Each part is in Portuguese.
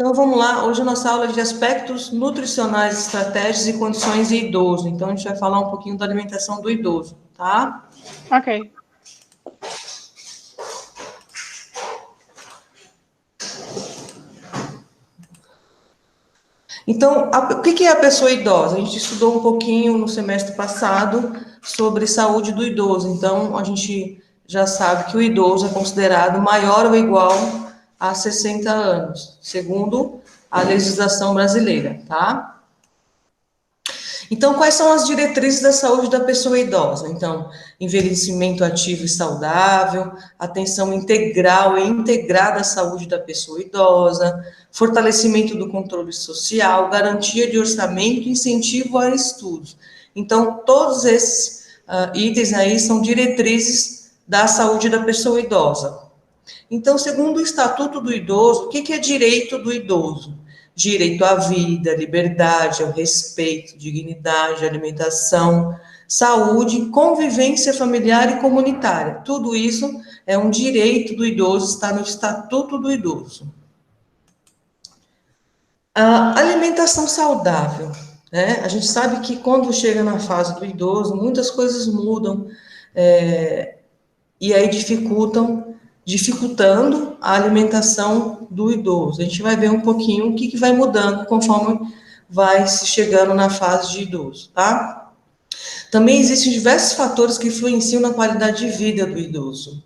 Então, vamos lá. Hoje a nossa aula é de aspectos nutricionais, estratégias e condições de idoso. Então, a gente vai falar um pouquinho da alimentação do idoso, tá? Ok. Então, o que é a pessoa idosa? A gente estudou um pouquinho no semestre passado sobre saúde do idoso. Então, a gente já sabe que o idoso é considerado maior ou igual a 60 anos, segundo a legislação brasileira, tá? Então, quais são as diretrizes da saúde da pessoa idosa? Então, envelhecimento ativo e saudável, atenção integral e integrada à saúde da pessoa idosa, fortalecimento do controle social, garantia de orçamento e incentivo a estudos. Então, todos esses itens aí são diretrizes da saúde da pessoa idosa. Então, segundo o Estatuto do Idoso, o que é direito do idoso? Direito à vida, liberdade, ao respeito, dignidade, alimentação, saúde, convivência familiar e comunitária. Tudo isso é um direito do idoso, está no Estatuto do Idoso. A alimentação saudável, né? A gente sabe que quando chega na fase do idoso, muitas coisas mudam, e aí dificultando a alimentação do idoso. A gente vai ver um pouquinho o que vai mudando conforme vai se chegando na fase de idoso, tá? Também existem diversos fatores que influenciam na qualidade de vida do idoso.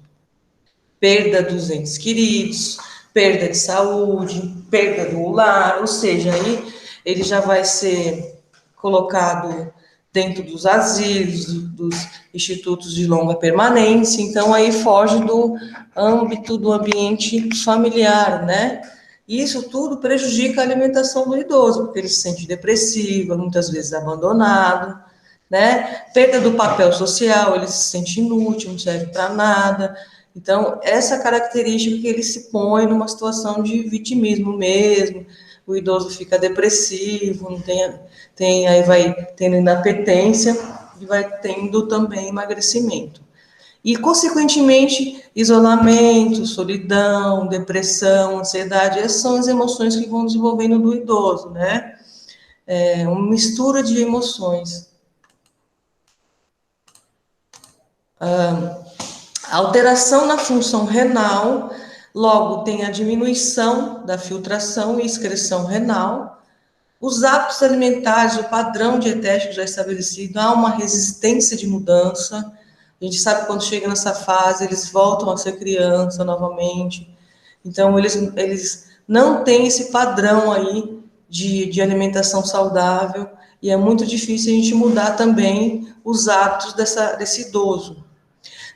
Perda dos entes queridos, perda de saúde, perda do lar, ou seja, aí ele já vai ser colocado dentro dos asilos, dos institutos de longa permanência, então aí foge do âmbito do ambiente familiar, né? E isso tudo prejudica a alimentação do idoso, porque ele se sente depressivo, muitas vezes abandonado, né? Perda do papel social, ele se sente inútil, não serve para nada. Então, essa característica que ele se põe numa situação de vitimismo mesmo, o idoso fica depressivo, não aí vai tendo inapetência e vai tendo também emagrecimento. E, consequentemente, isolamento, solidão, depressão, ansiedade, essas são as emoções que vão desenvolvendo do idoso, né? É uma mistura de emoções. Alteração na função renal, logo tem a diminuição da filtração e excreção renal, os hábitos alimentares, o padrão dietético já estabelecido, há uma resistência de mudança, a gente sabe que quando chega nessa fase, eles voltam a ser criança novamente, então eles não têm esse padrão aí de alimentação saudável, e é muito difícil a gente mudar também os hábitos desse idoso.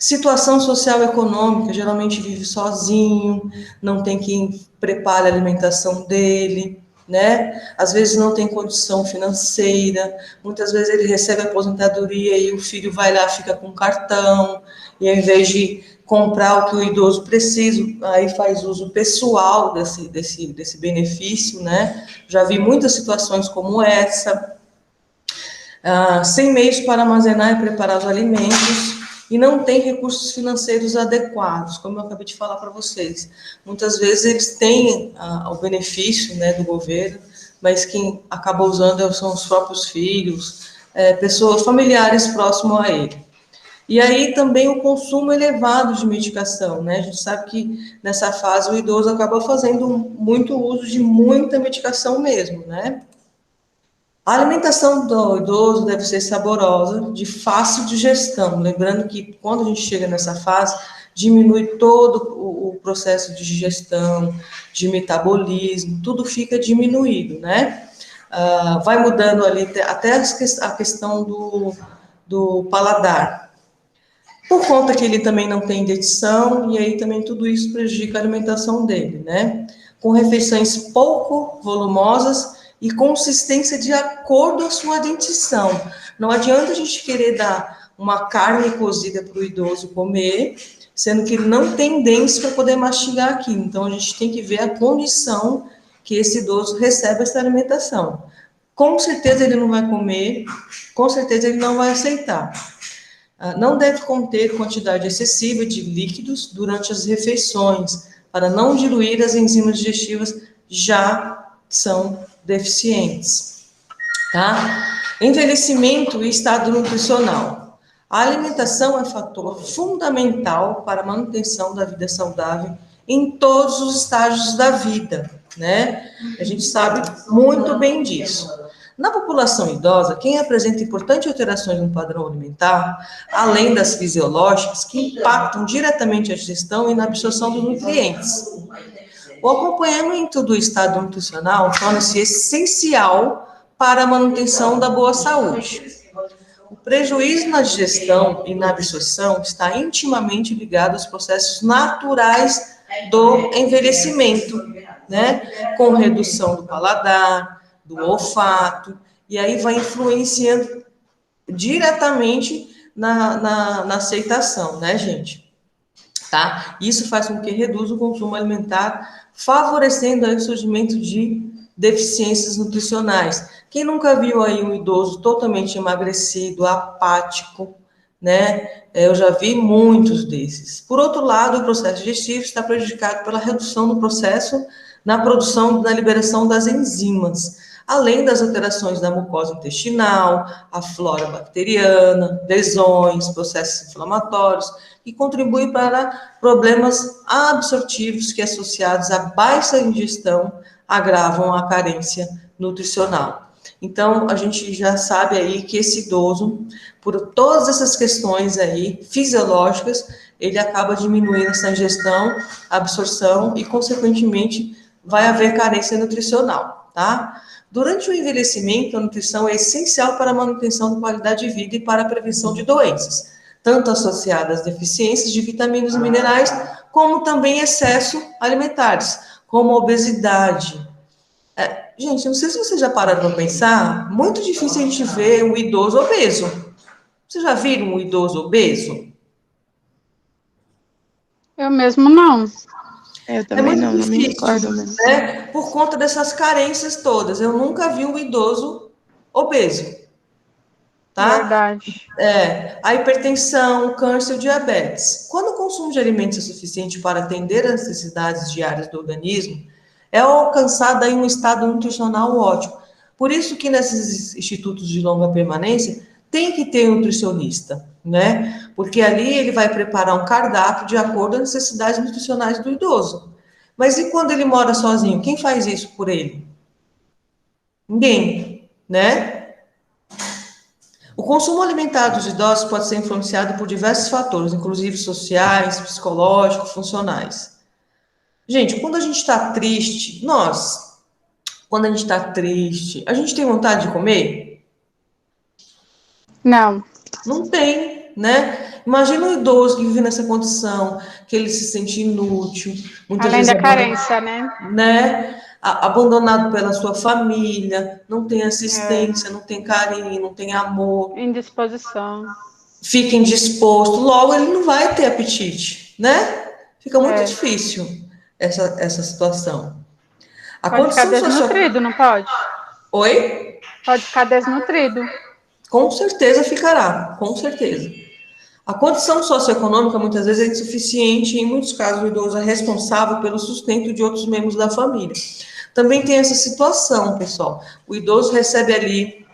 Situação social e econômica, geralmente vive sozinho, não tem quem prepare a alimentação dele, né? Às vezes não tem condição financeira, muitas vezes ele recebe aposentadoria e o filho vai lá, fica com cartão, e ao invés de comprar o que o idoso precisa, aí faz uso pessoal desse benefício, né? Já vi muitas situações como essa, sem meios para armazenar e preparar os alimentos, e não tem recursos financeiros adequados, como eu acabei de falar para vocês. Muitas vezes eles têm o benefício, né, do governo, mas quem acaba usando são os próprios filhos, pessoas familiares próximos a ele. E aí também o consumo elevado de medicação, né? A gente sabe que nessa fase o idoso acaba fazendo muito uso de muita medicação mesmo, né? A alimentação do idoso deve ser saborosa, de fácil digestão, lembrando que quando a gente chega nessa fase, diminui todo o processo de digestão, de metabolismo, tudo fica diminuído, né? Vai mudando ali até a questão do paladar. Por conta que ele também não tem dentição, e aí também tudo isso prejudica a alimentação dele, né? Com refeições pouco volumosas e consistência de acordo com a sua dentição. Não adianta a gente querer dar uma carne cozida para o idoso comer, sendo que ele não tem dentes para poder mastigar aquilo. Então, a gente tem que ver a condição que esse idoso recebe essa alimentação. Com certeza ele não vai comer, com certeza ele não vai aceitar. Não deve conter quantidade excessiva de líquidos durante as refeições, para não diluir as enzimas digestivas já são deficientes, tá? Envelhecimento e estado nutricional. A alimentação é fator fundamental para a manutenção da vida saudável em todos os estágios da vida, né? A gente sabe muito bem disso. Na população idosa, quem apresenta importantes alterações no padrão alimentar, além das fisiológicas, que impactam diretamente a digestão e na absorção dos nutrientes. O acompanhamento do estado nutricional torna-se essencial para a manutenção da boa saúde. O prejuízo na digestão e na absorção está intimamente ligado aos processos naturais do envelhecimento, né? Com redução do paladar, do olfato, e aí vai influenciando diretamente na aceitação, né, gente? Tá? Isso faz com que reduza o consumo alimentar, favorecendo aí o surgimento de deficiências nutricionais. Quem nunca viu aí um idoso totalmente emagrecido, apático, né? Eu já vi muitos desses. Por outro lado, o processo digestivo está prejudicado pela redução do processo na produção e na liberação das enzimas, além das alterações da mucosa intestinal, a flora bacteriana, lesões, processos inflamatórios, que contribuem para problemas absortivos que, associados à baixa ingestão, agravam a carência nutricional. Então, a gente já sabe aí que esse idoso, por todas essas questões aí fisiológicas, ele acaba diminuindo essa ingestão, absorção e, consequentemente, vai haver carência nutricional, tá? Durante o envelhecimento, a nutrição é essencial para a manutenção da qualidade de vida e para a prevenção de doenças, tanto associadas a deficiências de vitaminas e minerais, como também excesso alimentares, como obesidade. Gente, não sei se vocês já pararam para pensar, muito difícil a gente ver um idoso obeso. Vocês já viram um idoso obeso? Eu mesmo não. Eu também não me recordo mesmo. Né? Por conta dessas carências todas. Eu nunca vi um idoso obeso. Tá? Verdade. A hipertensão, o câncer e o diabetes. Quando o consumo de alimentos é suficiente para atender às necessidades diárias do organismo, é alcançado aí um estado nutricional ótimo. Por isso que nesses institutos de longa permanência tem que ter um nutricionista, né? Porque ali ele vai preparar um cardápio de acordo com as necessidades nutricionais do idoso. Mas e quando ele mora sozinho? Quem faz isso por ele? Ninguém, né? O consumo alimentar dos idosos pode ser influenciado por diversos fatores, inclusive sociais, psicológicos, funcionais. Gente, quando a gente está triste, quando a gente está triste, a gente tem vontade de comer? Não. Não tem, né? Imagina um idoso que vive nessa condição, que ele se sente inútil, muitas Além vezes da carência, né? Abandonado pela sua família, não tem assistência, não tem carinho, não tem amor. Indisposição. Fica indisposto, logo ele não vai ter apetite, né? Fica muito difícil essa situação. Pode ficar desnutrido, não pode? Oi? Pode ficar desnutrido. Com certeza ficará, com certeza. A condição socioeconômica muitas vezes é insuficiente e, em muitos casos, o idoso é responsável pelo sustento de outros membros da família. Também tem essa situação, pessoal. O idoso recebe ali,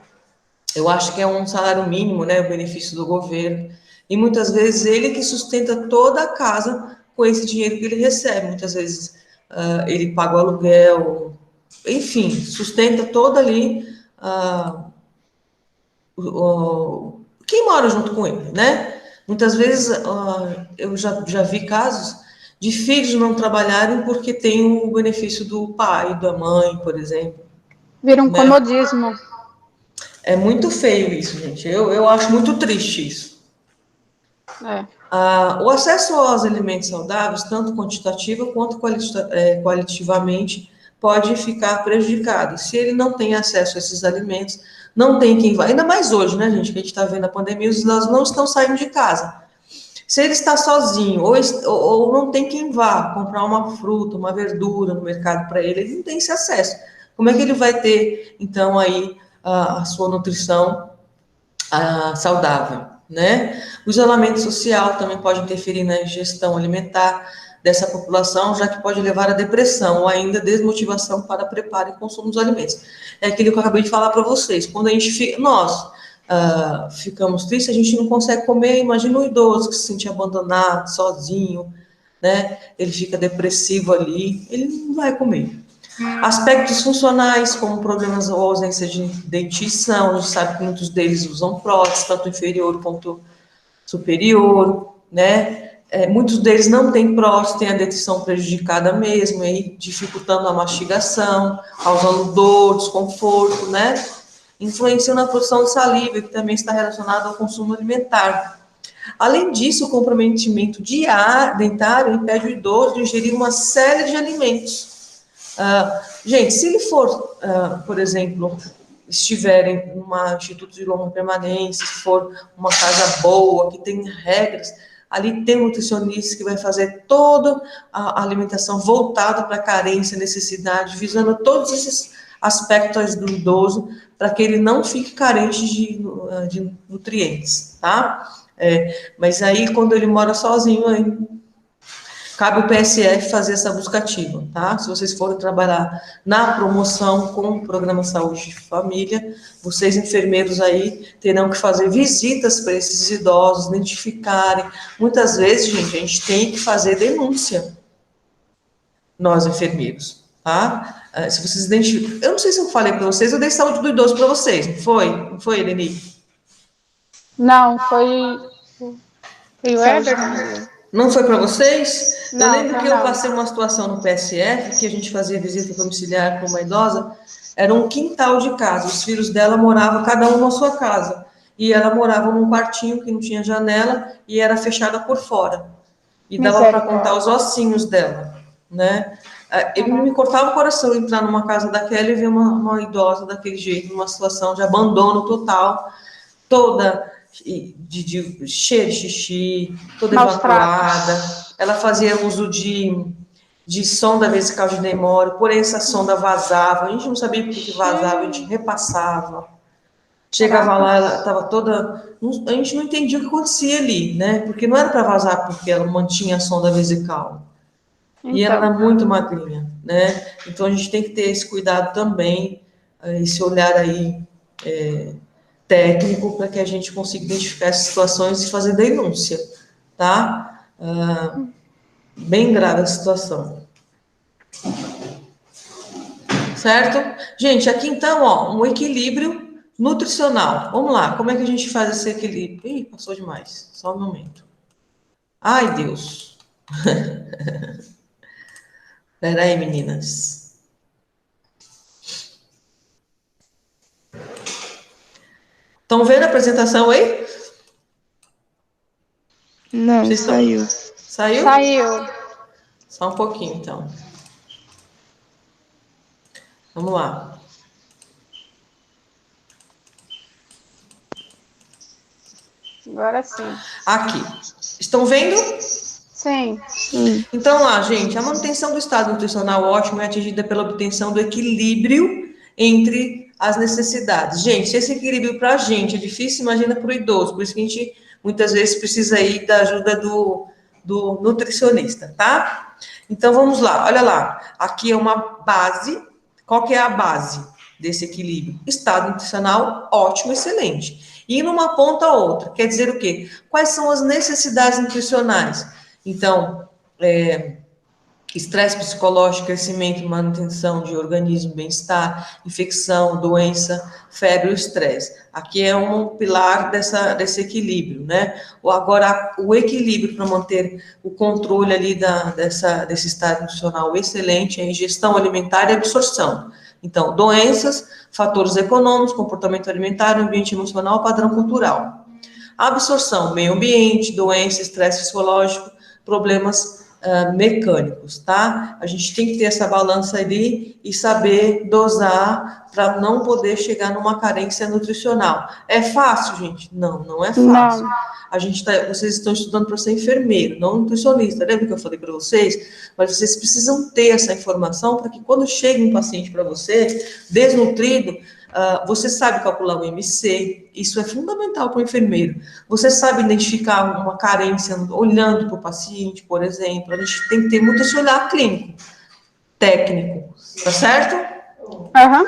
eu acho que é um salário mínimo, né, o benefício do governo, e muitas vezes ele que sustenta toda a casa com esse dinheiro que ele recebe. Muitas vezes ele paga o aluguel, enfim, sustenta toda ali quem mora junto com ele, né? Muitas vezes eu já vi casos de filhos não trabalharem porque tem o benefício do pai, da mãe, por exemplo. Vira um comodismo. É muito feio isso, gente. Eu acho muito triste isso. O acesso aos alimentos saudáveis, tanto quantitativa quanto qualitativamente, pode ficar prejudicado. Se ele não tem acesso a esses alimentos, não tem quem vá. Ainda mais hoje, né, gente, que a gente está vendo a pandemia, os idosos não estão saindo de casa. Se ele está sozinho, ou não tem quem vá comprar uma fruta, uma verdura no mercado para ele, ele não tem esse acesso. Como é que ele vai ter, então, aí, a sua nutrição saudável, né? O isolamento social também pode interferir na ingestão alimentar, dessa população, já que pode levar à depressão ou ainda desmotivação para preparo e consumo dos alimentos. É aquilo que eu acabei de falar para vocês. Quando a gente fica, nós ficamos tristes, a gente não consegue comer. Imagina um idoso que se sente abandonado, sozinho, né? Ele fica depressivo ali, ele não vai comer. Aspectos funcionais, como problemas ou ausência de dentição, a gente sabe que muitos deles usam prótese, tanto inferior quanto superior, né? Muitos deles não têm prótese, têm a dentição prejudicada mesmo, aí dificultando a mastigação, causando dor, desconforto, né? Influenciando na produção de saliva, que também está relacionado ao consumo alimentar. Além disso, o comprometimento dentário impede o idoso de ingerir uma série de alimentos. Gente, se ele for, por exemplo, estiver em um instituto de longa permanência, se for uma casa boa, que tem regras, ali tem um nutricionista que vai fazer toda a alimentação voltada para a carência, necessidade, visando todos esses aspectos do idoso, para que ele não fique carente de nutrientes, tá? Mas aí, quando ele mora sozinho, aí cabe o PSF fazer essa busca ativa, tá? Se vocês forem trabalhar na promoção com o Programa Saúde de Família, vocês enfermeiros aí terão que fazer visitas para esses idosos, identificarem. Muitas vezes, gente, a gente tem que fazer denúncia, nós enfermeiros, tá? Se vocês identificam... Eu não sei se eu falei para vocês, eu dei saúde do idoso para vocês, não foi? Não foi, Eleni? Não, foi o Weber. Não foi para vocês? Não, eu lembro que eu não. passei uma situação no PSF, que a gente fazia visita domiciliar com uma idosa, era um quintal de casa, os filhos dela moravam cada um na sua casa, e ela morava num quartinho que não tinha janela, e era fechada por fora, e dava para contar os ossinhos dela, né? Me cortava o coração entrar numa casa daquela e ver uma idosa daquele jeito, numa situação de abandono total, toda... cheia de xixi, toda evacuada. Ela fazia uso de sonda vesical de Nemorio, porém essa sonda vazava, a gente não sabia por que vazava, a gente repassava. Chegava lá, ela estava toda... A gente não entendia o que acontecia ali, né? Porque não era para vazar porque ela mantinha a sonda vesical. Então, e ela era muito magrinha, né? Então a gente tem que ter esse cuidado também, esse olhar aí... técnico para que a gente consiga identificar essas situações e fazer denúncia, tá? Bem grave a situação. Certo? Gente, aqui então, ó, um equilíbrio nutricional. Vamos lá, como é que a gente faz esse equilíbrio? Ih, passou demais, só um momento. Ai, Deus. Espera aí, meninas. Estão vendo a apresentação aí? Não, saiu. Saiu? Saiu. Só um pouquinho, então. Vamos lá. Agora sim. Aqui. Estão vendo? Sim. Então, lá, gente, a manutenção do estado nutricional ótimo é atingida pela obtenção do equilíbrio entre as necessidades. Gente, se esse equilíbrio para a gente é difícil, imagina para o idoso. Por isso que a gente, muitas vezes, precisa aí da ajuda do nutricionista, tá? Então, vamos lá. Olha lá. Aqui é uma base. Qual que é a base desse equilíbrio? Estado nutricional ótimo, excelente. E numa ponta a outra. Quer dizer o quê? Quais são as necessidades nutricionais? Então, estresse psicológico, crescimento e manutenção de organismo, bem-estar, infecção, doença, febre ou estresse. Aqui é um pilar desse equilíbrio, né? Agora, o equilíbrio para manter o controle ali desse estado nutricional excelente é ingestão alimentar e absorção. Então, doenças, fatores econômicos, comportamento alimentar, ambiente emocional, padrão cultural. A absorção, meio ambiente, doença, estresse fisiológico, problemas mecânicos, tá? A gente tem que ter essa balança ali e saber dosar para não poder chegar numa carência nutricional. É fácil, gente? Não, não é fácil. Não. Vocês estão estudando para ser enfermeiro, não nutricionista. Lembra que eu falei para vocês? Mas vocês precisam ter essa informação para que quando chegue um paciente para você, desnutrido, Você sabe calcular o IMC, isso é fundamental para o enfermeiro. Você sabe identificar uma carência olhando para o paciente, por exemplo. A gente tem que ter muito esse olhar clínico, técnico, tá certo? Aham.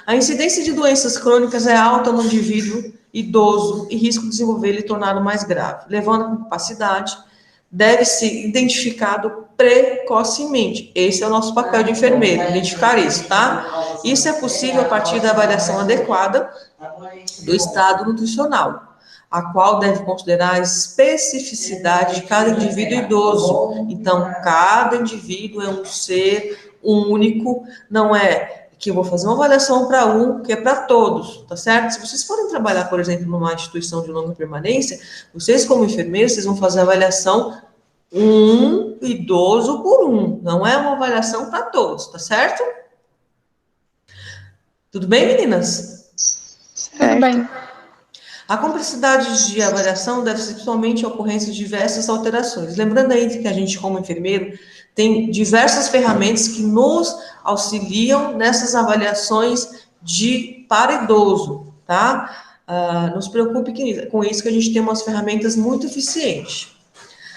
A incidência de doenças crônicas é alta no indivíduo idoso e risco de desenvolver e torná-lo mais grave, levando à incapacidade, deve ser identificado precocemente. Esse é o nosso papel de enfermeiro, identificar isso, tá? Isso é possível a partir da avaliação adequada do estado nutricional, a qual deve considerar a especificidade de cada indivíduo idoso. Então, cada indivíduo é um ser único, não é que eu vou fazer uma avaliação para um, que é para todos, tá certo? Se vocês forem trabalhar, por exemplo, numa instituição de longa permanência, vocês como enfermeiros, vocês vão fazer a avaliação um idoso por um, não é uma avaliação para todos, tá certo? Tudo bem, meninas? Tudo bem. A complexidade de avaliação deve ser principalmente a ocorrência de diversas alterações. Lembrando aí que a gente, como enfermeiro, tem diversas ferramentas que nos auxiliam nessas avaliações para idoso, tá? Não se preocupe com isso, que a gente tem umas ferramentas muito eficientes.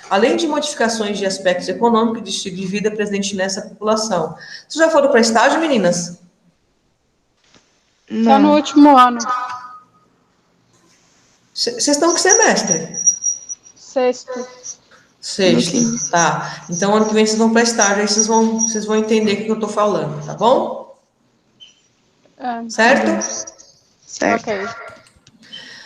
Além de modificações de aspectos econômicos e de estilo de vida presente nessa população. Vocês já foram para estágio, meninas? Só no último ano. Vocês estão com que semestre? Sexto. Sexto, tá. Então, ano que vem vocês vão para estágio, aí vocês vão entender o que eu estou falando, tá bom? Certo? Certo. Ok.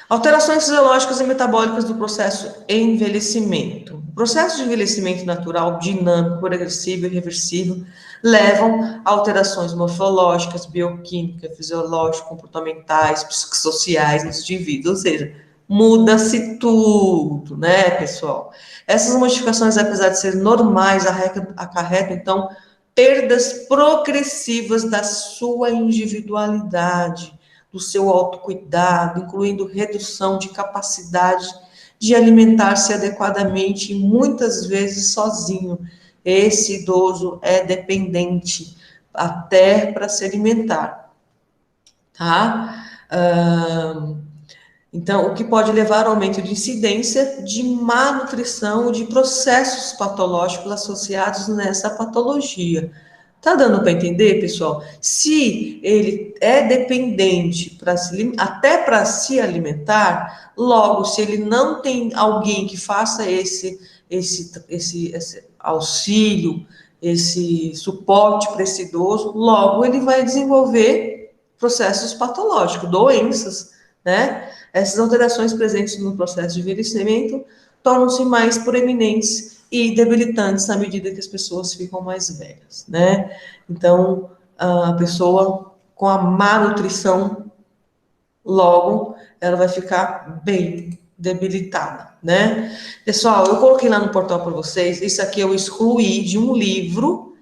Alterações fisiológicas e metabólicas do processo envelhecimento. O processo de envelhecimento natural, dinâmico, progressivo e reversível levam a alterações morfológicas, bioquímicas, fisiológicas, comportamentais, psicossociais nos indivíduos, ou seja, muda-se tudo, né, pessoal? Essas modificações, apesar de serem normais, acarretam, então, perdas progressivas da sua individualidade, do seu autocuidado, incluindo redução de capacidade de alimentar-se adequadamente e muitas vezes sozinho. Esse idoso é dependente até para se alimentar, tá? Então, o que pode levar ao aumento de incidência de má nutrição ou de processos patológicos associados nessa patologia. Tá dando para entender, pessoal? Se ele é dependente até para se alimentar, logo, se ele não tem alguém que faça esse auxílio, esse suporte para esse idoso, logo ele vai desenvolver processos patológicos, doenças, né? Essas alterações presentes no processo de envelhecimento tornam-se mais proeminentes e debilitantes à medida que as pessoas ficam mais velhas, né? Então, a pessoa com a má nutrição, logo, ela vai ficar bem debilitada, né? Pessoal, eu coloquei lá no portal para vocês, isso aqui eu excluí de um livro,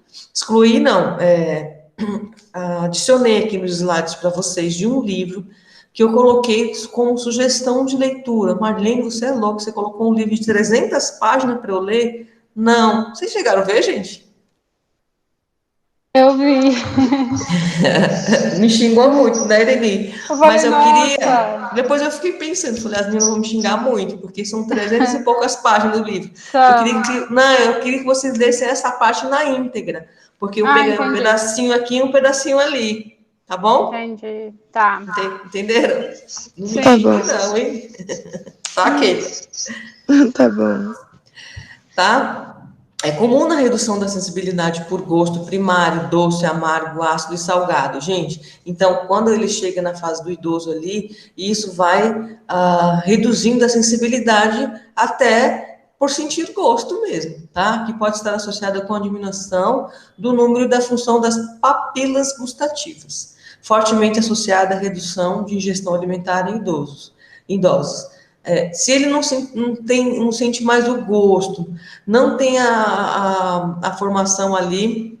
adicionei aqui nos slides para vocês de um livro que eu coloquei como sugestão de leitura. Marlene, você é louco, você colocou um livro de 300 páginas para eu ler? Não. Vocês chegaram a ver, gente? Eu vi. Me xingou muito, né, Irene? Falei, Mas eu nossa. queria... Depois eu fiquei pensando, falei, as meninas vão me xingar muito, porque são 300 e poucas páginas do livro. Eu queria que vocês dessem essa parte na íntegra, porque eu peguei um pedacinho aqui e um pedacinho ali. Tá bom? Entendi. Tá. Entenderam? Não me Tá xinga, bom. não, hein? Tá, Keila? Tá bom. Tá? É comum na redução da sensibilidade por gosto primário, doce, amargo, ácido e salgado, gente. Então, quando ele chega na fase do idoso ali, isso vai reduzindo a sensibilidade até por sentir gosto mesmo, tá? Que pode estar associada com a diminuição do número e da função das papilas gustativas, fortemente associada à redução de ingestão alimentar em idosos. Se ele não sente mais o gosto, não tem a formação ali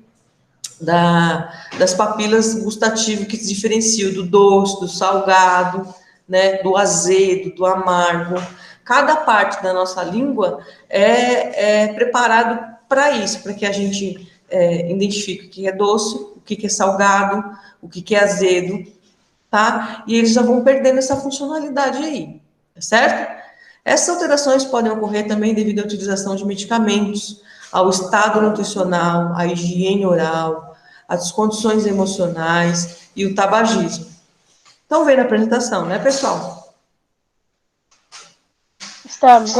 das papilas gustativas que se diferenciam do doce, do salgado, né, do azedo, do amargo. Cada parte da nossa língua é preparado para isso, para que a gente identifique o que é doce, o que é salgado, o que é azedo, tá? E eles já vão perdendo essa funcionalidade aí, tá certo? Essas alterações podem ocorrer também devido à utilização de medicamentos, ao estado nutricional, à higiene oral, às condições emocionais e o tabagismo. Estão vendo a apresentação, né, pessoal? Estamos.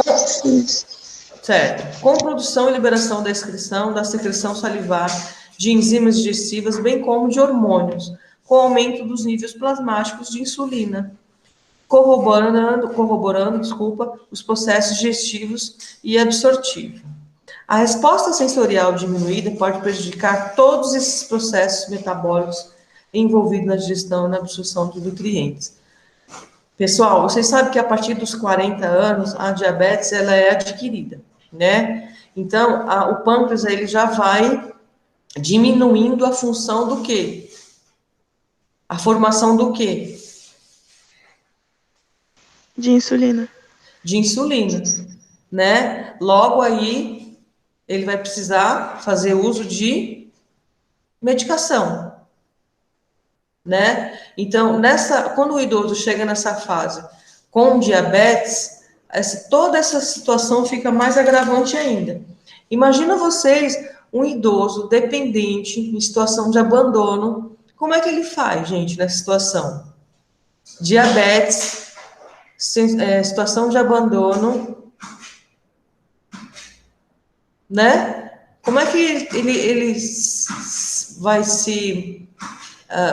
Certo. Com produção e liberação da excreção, da secreção salivar, de enzimas digestivas, bem como de hormônios, com aumento dos níveis plasmáticos de insulina, corroborando, os processos digestivos e absortivos. A resposta sensorial diminuída pode prejudicar todos esses processos metabólicos envolvidos na digestão e na absorção dos nutrientes. Pessoal, vocês sabem que a partir dos 40 anos a diabetes ela é adquirida, né? Então, o pâncreas ele já vai diminuindo a função do quê? A formação do quê? De insulina. De insulina, né? Logo aí, ele vai precisar fazer uso de medicação, né? Então, quando o idoso chega nessa fase com diabetes, toda essa situação fica mais agravante ainda. Imagina vocês, um idoso dependente, em situação de abandono, como é que ele faz, gente, nessa situação? Diabetes, situação de abandono, né? Como é que ele vai se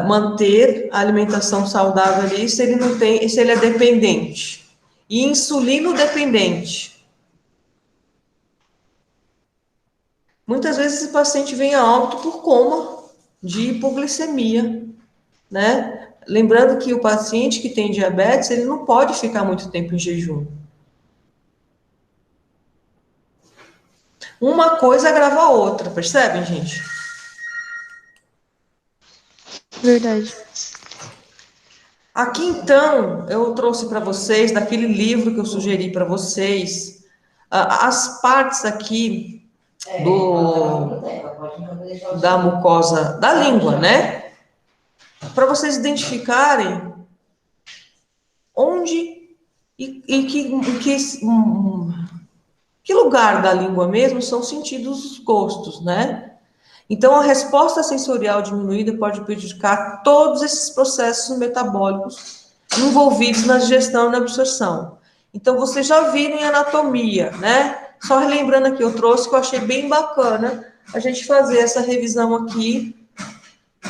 manter a alimentação saudável ali se ele não tem, se ele é dependente? E insulino dependente. Muitas vezes esse paciente vem a óbito por coma de hipoglicemia, né? Lembrando que o paciente que tem diabetes, ele não pode ficar muito tempo em jejum. Uma coisa agrava a outra, percebem, gente? Verdade. Aqui, então, eu trouxe para vocês, daquele livro que eu sugeri para vocês, as partes aqui da mucosa da língua, né? Para vocês identificarem onde e que lugar da língua mesmo são sentidos os gostos, né? Então, a resposta sensorial diminuída pode prejudicar todos esses processos metabólicos envolvidos na digestão e na absorção. Então, vocês já viram em anatomia, né? Só relembrando aqui, eu trouxe que eu achei bem bacana a gente fazer essa revisão aqui,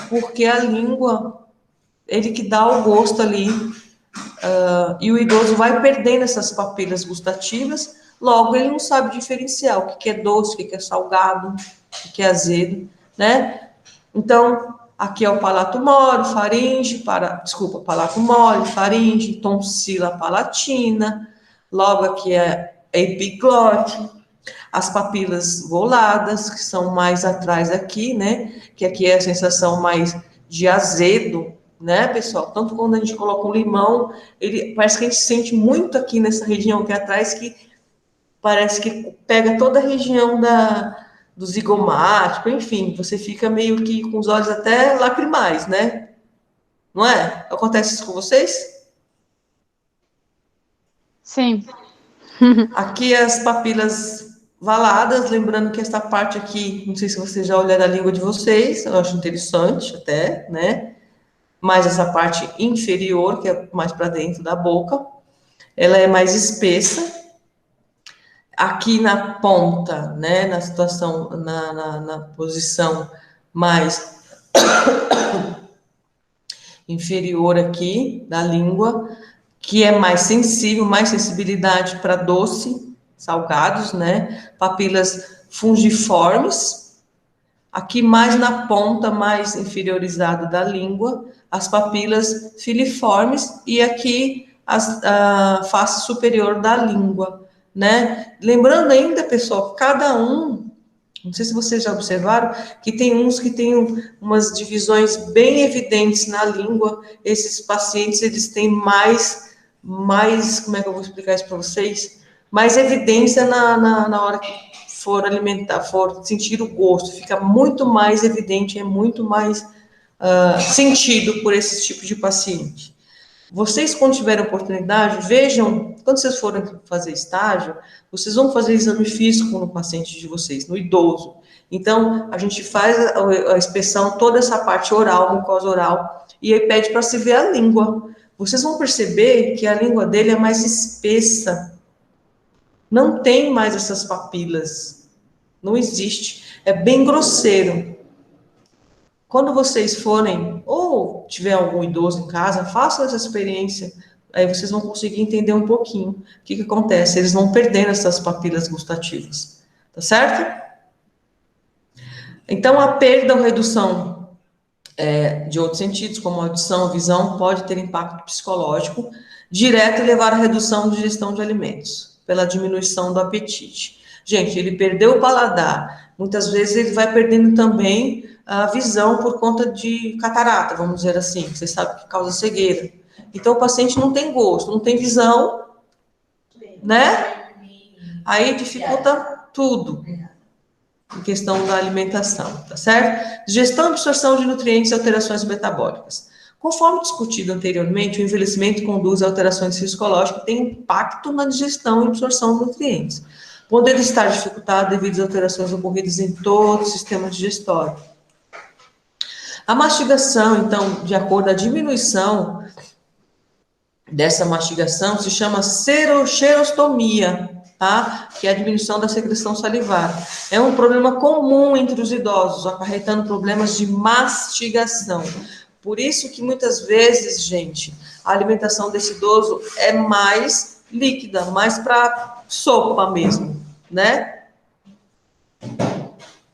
porque a língua, ele que dá o gosto ali, e o idoso vai perdendo essas papilas gustativas, logo ele não sabe diferenciar o que é doce, o que é salgado, o que é azedo, né? Então, aqui é o palato mole, palato mole, faringe, tonsila palatina, logo aqui é a epiglote, as papilas voladas, que são mais atrás aqui, né? Que aqui é a sensação mais de azedo, né, pessoal? Tanto quando a gente coloca um limão, parece que a gente sente muito aqui nessa região aqui atrás, que parece que pega toda a região do zigomático, enfim, você fica meio que com os olhos até lacrimais, né? Não é? Acontece isso com vocês? Sim. Aqui as papilas valadas, lembrando que essa parte aqui, não sei se vocês já olharam a língua de vocês, eu acho interessante até, né? Mas essa parte inferior, que é mais para dentro da boca, ela é mais espessa. Aqui na ponta, né, na situação, na posição mais inferior aqui da língua, que é mais sensível, mais sensibilidade para doce, salgados, né, papilas fungiformes. Aqui mais na ponta, mais inferiorizada da língua, as papilas filiformes, e aqui a face superior da língua, né? Lembrando ainda, pessoal, cada um, não sei se vocês já observaram, que tem uns que têm umas divisões bem evidentes na língua. Esses pacientes, eles têm mais, como é que eu vou explicar isso para vocês? Mais evidência na hora que for alimentar, for sentir o gosto, fica muito mais evidente, é muito mais sentido por esse tipo de paciente. Vocês, quando tiverem oportunidade, vejam, quando vocês forem fazer estágio, vocês vão fazer exame físico no paciente de vocês, no idoso. Então, a gente faz a inspeção, toda essa parte oral, mucosa oral, e aí pede para se ver a língua. Vocês vão perceber que a língua dele é mais espessa. Não tem mais essas papilas. Não existe. É bem grosseiro. Quando vocês forem, ou tiver algum idoso em casa, façam essa experiência. Aí vocês vão conseguir entender um pouquinho o que acontece. Eles vão perdendo essas papilas gustativas. Tá certo? Então, a perda ou redução de outros sentidos, como audição, visão, pode ter impacto psicológico direto e levar à redução de digestão de alimentos, pela diminuição do apetite. Gente, ele perdeu o paladar. Muitas vezes ele vai perdendo também a visão por conta de catarata, vamos dizer assim. Vocês sabem que causa cegueira. Então, o paciente não tem gosto, não tem visão, né? Aí dificulta tudo em questão da alimentação, tá certo? Digestão e absorção de nutrientes e alterações metabólicas. Conforme discutido anteriormente, o envelhecimento conduz a alterações fisiológicas que têm impacto na digestão e absorção de nutrientes, podendo estar dificultado devido às alterações ocorridas em todo o sistema digestório. A mastigação, então, de acordo com a diminuição dessa mastigação, se chama xerostomia, tá? Que é a diminuição da secreção salivar. É um problema comum entre os idosos, acarretando problemas de mastigação. Por isso que muitas vezes, gente, a alimentação desse idoso é mais líquida, mais para sopa mesmo, né?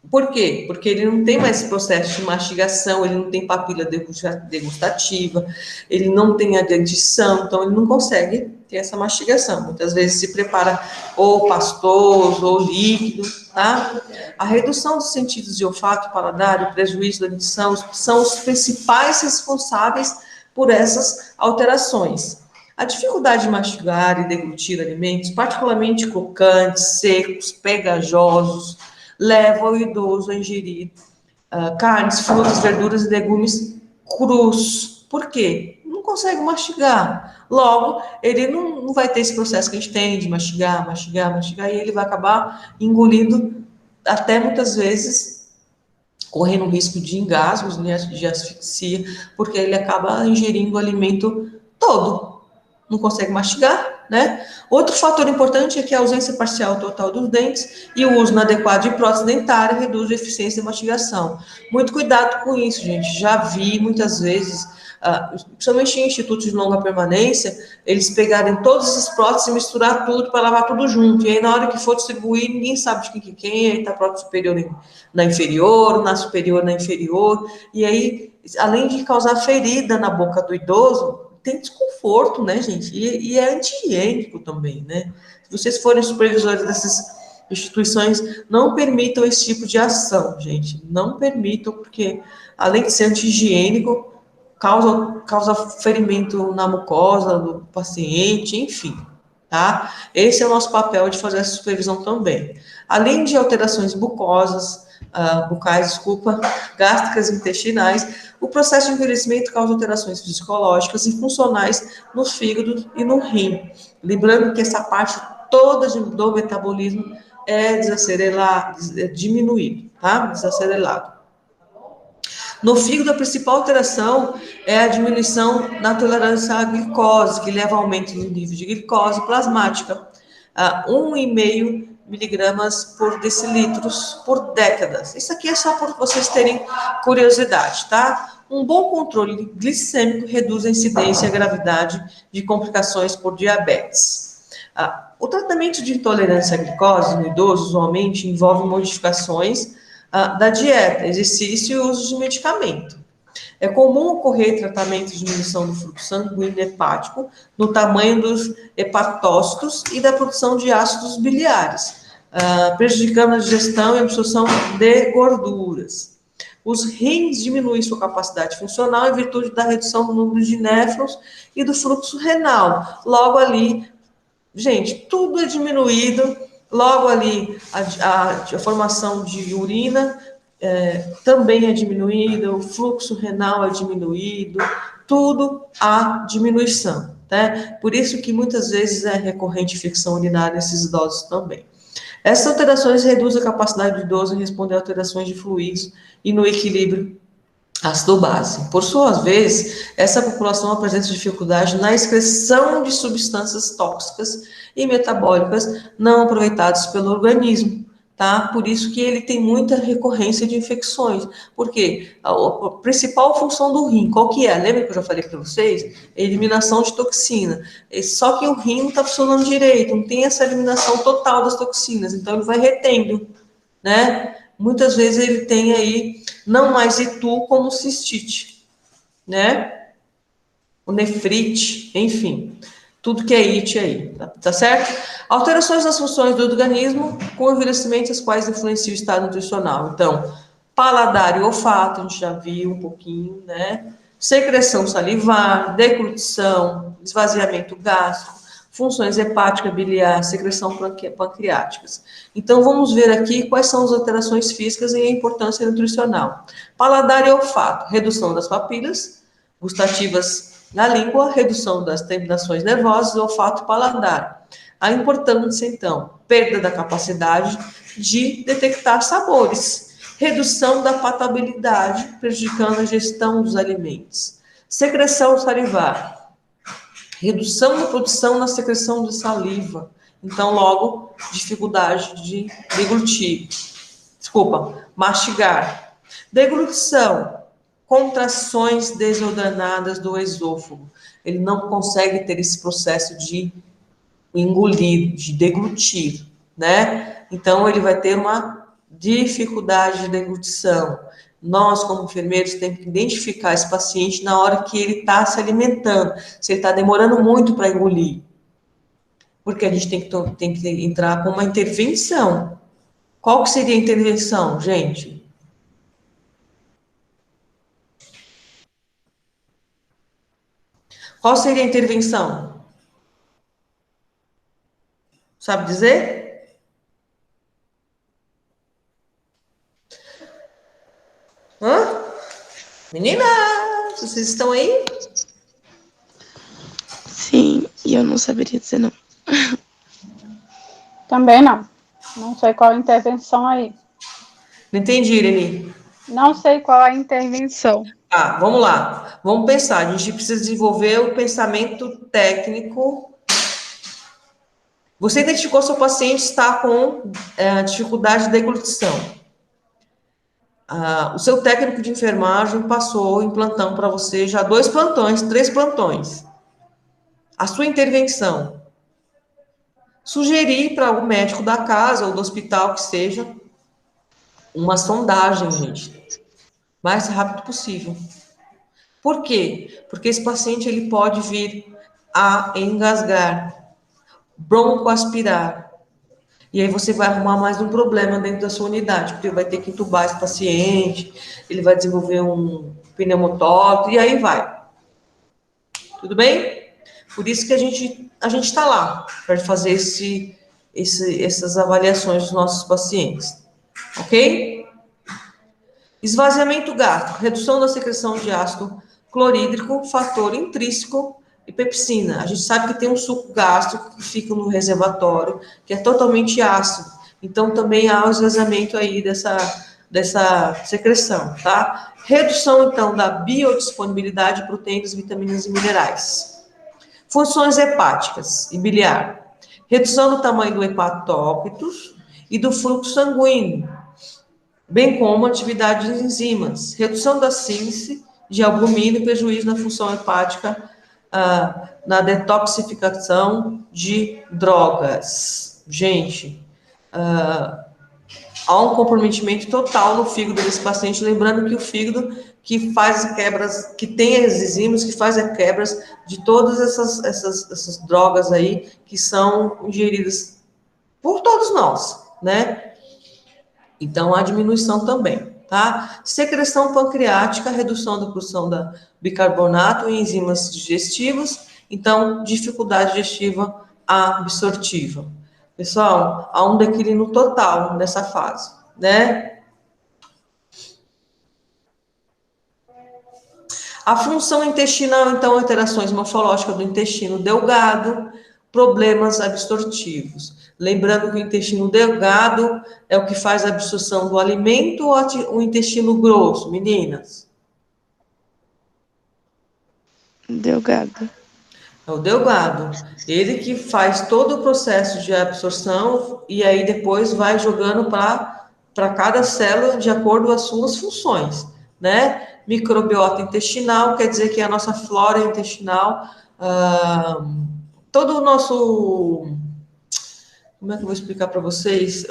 Por quê? Porque ele não tem mais esse processo de mastigação, ele não tem papila degustativa, ele não tem a dentição, então ele não consegue ter essa mastigação. Muitas vezes se prepara ou pastoso ou líquido, tá? A redução dos sentidos de olfato, paladar, o prejuízo da dentição são os principais responsáveis por essas alterações. A dificuldade de mastigar e deglutir alimentos, particularmente crocantes, secos, pegajosos, leva o idoso a ingerir carnes, frutas, verduras e legumes crus. Por quê? Não consegue mastigar. Logo, ele não vai ter esse processo que a gente tem de mastigar, e ele vai acabar engolindo até muitas vezes correndo o risco de engasgos, né, de asfixia, porque ele acaba ingerindo o alimento todo. Não consegue mastigar, né? Outro fator importante é que a ausência parcial total dos dentes e o uso inadequado de prótese dentária reduz a eficiência da mastigação. Muito cuidado com isso, gente. Já vi muitas vezes, principalmente em institutos de longa permanência, eles pegarem todas as próteses e misturar tudo para lavar tudo junto. E aí, na hora que for distribuir, ninguém sabe de quem é, aí está a prótese superior na inferior, na superior na inferior. E aí, além de causar ferida na boca do idoso, tem desconforto, né, gente? E é anti-higiênico também, né? Se vocês forem supervisores dessas instituições, não permitam esse tipo de ação, gente. Não permitam, porque além de ser anti-higiênico, causa ferimento na mucosa do paciente, enfim, tá? Esse é o nosso papel de fazer essa supervisão também. Além de alterações bucosas, bucais, gástricas e intestinais, o processo de envelhecimento causa alterações fisiológicas e funcionais no fígado e no rim. Lembrando que essa parte toda do metabolismo é diminuído, tá? Desacelerado. No fígado, a principal alteração é a diminuição na tolerância à glicose, que leva ao aumento do nível de glicose plasmática, 1,5 miligramas por decilitros por décadas. Isso aqui é só para vocês terem curiosidade, tá? Um bom controle glicêmico reduz a incidência e a gravidade de complicações por diabetes. O tratamento de intolerância à glicose no idoso usualmente envolve modificações da dieta, exercício e uso de medicamento. É comum ocorrer tratamento de diminuição do fluxo sanguíneo hepático, no tamanho dos hepatócitos e da produção de ácidos biliares, prejudicando a digestão e a absorção de gorduras. Os rins diminuem sua capacidade funcional em virtude da redução do número de néfrons e do fluxo renal. Logo ali, gente, tudo é diminuído. Logo ali, a formação de urina também é diminuída, o fluxo renal é diminuído, tudo há diminuição, né? Por isso que muitas vezes é recorrente infecção urinária nesses idosos também. Essas alterações reduzem a capacidade do idoso em responder a alterações de fluidos e no equilíbrio ácido-base. Por sua vez, essa população apresenta dificuldade na excreção de substâncias tóxicas e metabólicas não aproveitadas pelo organismo, tá? Por isso que ele tem muita recorrência de infecções. Por quê? A principal função do rim, qual que é? Lembra que eu já falei para vocês? Eliminação de toxina. Só que o rim não está funcionando direito, não tem essa eliminação total das toxinas, então ele vai retendo, né? Muitas vezes ele tem aí, não mais itu, como cistite, né? O nefrite, enfim, tudo que é it aí, tá certo? Alterações nas funções do organismo com envelhecimento, as quais influenciam o estado nutricional. Então, paladar e olfato, a gente já viu um pouquinho, né? Secreção salivar, deglutição, esvaziamento gástrico, funções hepática, biliar, secreção pancreáticas. Então, vamos ver aqui quais são as alterações físicas e a importância nutricional. Paladar e olfato, redução das papilas gustativas na língua, redução das terminações nervosas, olfato e paladar. A importância, então, perda da capacidade de detectar sabores, redução da patabilidade, prejudicando a gestão dos alimentos. Secreção salivar, redução da produção na secreção de saliva. Então, logo, dificuldade de deglutir. Mastigar. Deglutição, contrações desordenadas do esôfago. Ele não consegue ter esse processo de engolir, de deglutir, né? Então, ele vai ter uma dificuldade de deglutição. Nós, como enfermeiros, temos que identificar esse paciente na hora que ele está se alimentando, se ele está demorando muito para engolir. Porque a gente tem que entrar com uma intervenção. Qual que seria a intervenção, gente? Qual seria a intervenção? Sabe dizer? Hã? Meninas, vocês estão aí? Sim, e eu não saberia dizer não. Também não. Não sei qual a intervenção aí. Não entendi, Irene. Não sei qual a intervenção. Tá, vamos lá. Vamos pensar. A gente precisa desenvolver o pensamento técnico. Você identificou seu paciente está com dificuldade de deglutição. O seu técnico de enfermagem passou em plantão para você já 2 plantões, 3 plantões. A sua intervenção. Sugerir para o médico da casa ou do hospital que seja uma sondagem, gente. Mais rápido possível. Por quê? Porque esse paciente ele pode vir a engasgar, broncoaspirar. E aí você vai arrumar mais um problema dentro da sua unidade, porque vai ter que entubar esse paciente, ele vai desenvolver um pneumotórax, e aí vai. Tudo bem? Por isso que a gente está lá, para fazer essas avaliações dos nossos pacientes. Ok? Esvaziamento gástrico, redução da secreção de ácido clorídrico, fator intrínseco e pepsina. A gente sabe que tem um suco gástrico que fica no reservatório, que é totalmente ácido. Então, também há o esvaziamento aí dessa secreção, tá? Redução, então, da biodisponibilidade de proteínas, vitaminas e minerais. Funções hepáticas e biliar. Redução do tamanho do hepatócritus e do fluxo sanguíneo, bem como atividade de enzimas, redução da síntese de albumina e prejuízo na função hepática, na detoxificação de drogas. Gente, há um comprometimento total no fígado desse paciente, lembrando que o fígado que faz quebras, que tem as enzimas, que faz as quebras de todas essas drogas aí, que são ingeridas por todos nós, né? Então, há diminuição também, tá? Secreção pancreática, redução da produção da bicarbonato e enzimas digestivas, então, dificuldade digestiva absortiva. Pessoal, há um declínio total nessa fase, né? A função intestinal, então, alterações morfológicas do intestino delgado, problemas absortivos. Lembrando que o intestino delgado é o que faz a absorção do alimento ou o intestino grosso, meninas? Delgado. É o delgado. Ele que faz todo o processo de absorção e aí depois vai jogando para cada célula de acordo com as suas funções, né? Microbiota intestinal quer dizer que é a nossa flora intestinal, todo o nosso, como é que eu vou explicar para vocês?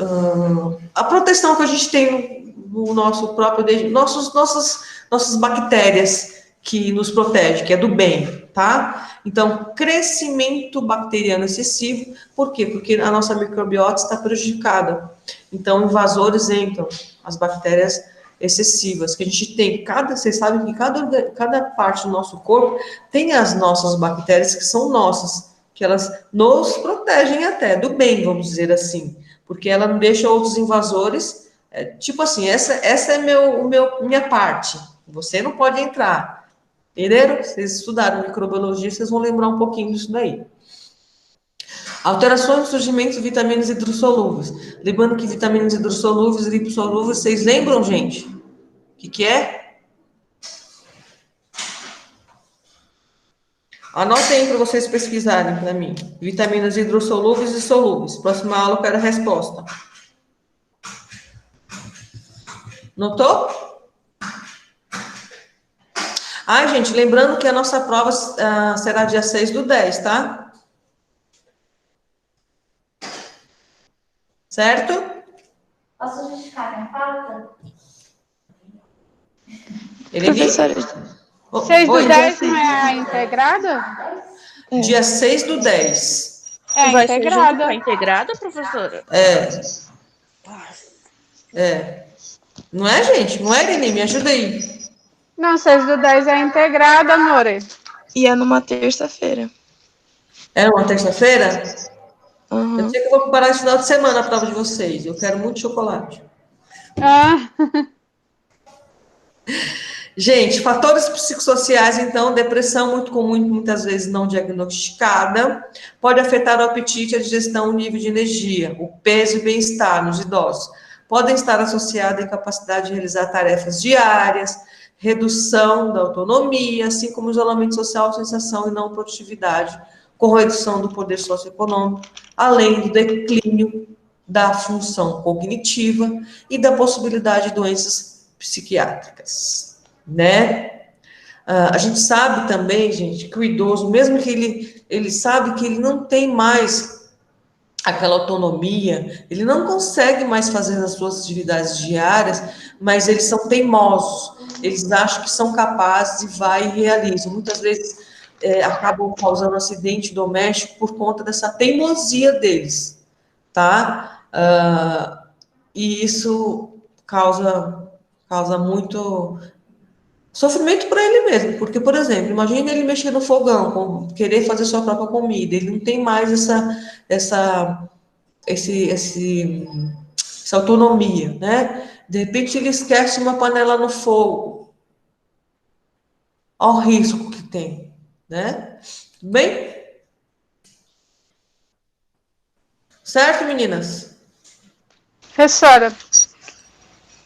A proteção que a gente tem no nosso próprio, nossas bactérias que nos protege, que é do bem, tá? Então, crescimento bacteriano excessivo, por quê? Porque a nossa microbiota está prejudicada. Então, invasores entram, as bactérias excessivas, que a gente tem, vocês sabem que cada parte do nosso corpo tem as nossas bactérias que são nossas, que elas nos protegem até, do bem, vamos dizer assim, porque ela não deixa outros invasores, tipo assim, essa é minha parte, você não pode entrar. Entenderam? Vocês estudaram microbiologia, vocês vão lembrar um pouquinho disso daí. Alterações no surgimento de vitaminas hidrossolúveis. Lembrando que vitaminas hidrossolúveis e lipossolúveis, vocês lembram, gente? O que é? Anotem aí para vocês pesquisarem para mim. Vitaminas hidrossolúveis e solúveis. Próxima aula eu quero a resposta. Notou? Gente, lembrando que a nossa prova será dia 6/10, tá? Certo? Posso justificar minha falta? Professora, 6/10 não é a integrada? Dia 6/10. É a Vai ser junto com integrada. a integrada, professora? Não é, gente? Não é, Irene? Me ajuda aí. Não, 6/10 é a integrada, amore. e é numa terça-feira. É uma terça-feira? Eu Uhum. sei que eu vou preparar esse final de semana a prova de vocês. Eu quero muito chocolate. Ah, Gente, fatores psicossociais, então, depressão muito comum, muitas vezes não diagnosticada, pode afetar o apetite, a digestão, o nível de energia, o peso e bem-estar nos idosos. Podem estar associadas à incapacidade de realizar tarefas diárias, redução da autonomia, assim como isolamento social, sensação e não produtividade, com redução do poder socioeconômico, além do declínio da função cognitiva e da possibilidade de doenças psiquiátricas, né? A gente sabe também, gente, que o idoso, mesmo que ele sabe que ele não tem mais aquela autonomia, ele não consegue mais fazer as suas atividades diárias, mas eles são teimosos, eles acham que são capazes e vai e realizam. Muitas vezes acabam causando acidente doméstico por conta dessa teimosia deles, tá? E isso causa muito sofrimento para ele mesmo, porque, por exemplo, imagina ele mexer no fogão, querer fazer sua própria comida, ele não tem mais essa autonomia, né? De repente ele esquece uma panela no fogo, olha o risco que tem, né? Tudo bem? Certo, meninas? professora,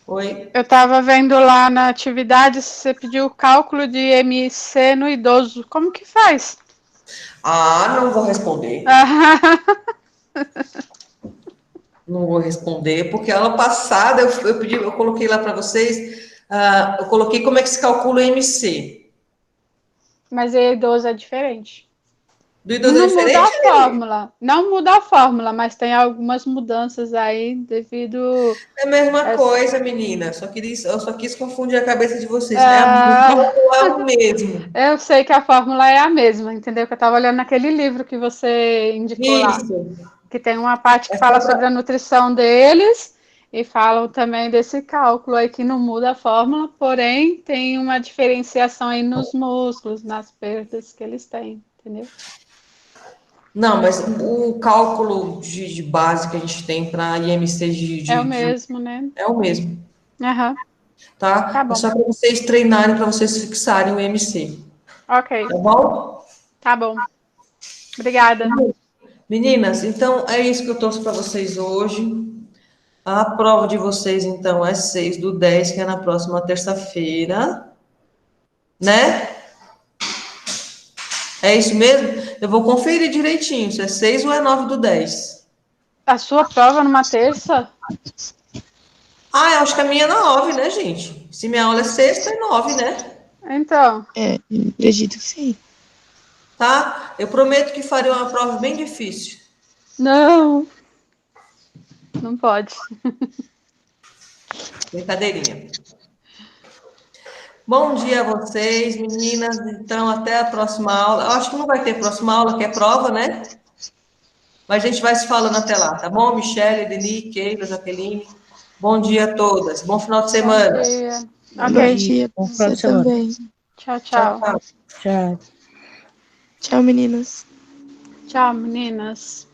Oi? eu estava vendo lá na atividade, você pediu o cálculo de MC no idoso. Como que faz? Não vou responder. Não vou responder, porque ano passado eu coloquei lá para vocês, eu coloquei como é que se calcula o MC. Mas o idoso é diferente. Do idoso é Não muda a diferente? fórmula. Não muda a fórmula, mas tem algumas mudanças aí devido. É a mesma Essa- coisa, menina. Eu só quis confundir a cabeça de vocês. Ah, O cálculo é o mesmo. eu sei que a fórmula é a mesma, entendeu? Que eu estava olhando naquele livro que você indicou lá. Isso. Que tem uma parte que É fala só pra- sobre a nutrição deles e falam também desse cálculo aí que não muda a fórmula, porém tem uma diferenciação aí nos músculos, nas perdas que eles têm, entendeu? Não, mas o cálculo de base que a gente tem para IMC É o mesmo, né? é o mesmo. Aham. tá? Tá bom. É só para vocês treinarem, para vocês fixarem o MC, Ok, tá bom? tá bom. Obrigada. Meninas, então é isso que eu trouxe para vocês hoje. A prova de vocês, então, é 6/10, que é na próxima terça-feira, né? É isso mesmo? Eu vou conferir direitinho, se é 6 ou é 9/10. A sua prova numa terça? Ah, eu acho que a minha é na 9, né, gente? Se minha aula é sexta, é 9, né? Então, Acredito que sim. Tá? Eu prometo que farei uma prova bem difícil. não. Não pode. Brincadeirinha. Bom dia a vocês, meninas. Então, até a próxima aula. Eu acho que não vai ter próxima aula, que é prova, né? Mas a gente vai se falando até lá, tá bom? Michele, Deni, Keila, Jaqueline. Bom dia a todas. Bom final de semana. Bom dia. Bom Ok. dia pra Bom final você de semana. também. Tchau, Tchau, tchau. tchau. Tchau. Tchau, meninas. Tchau, meninas.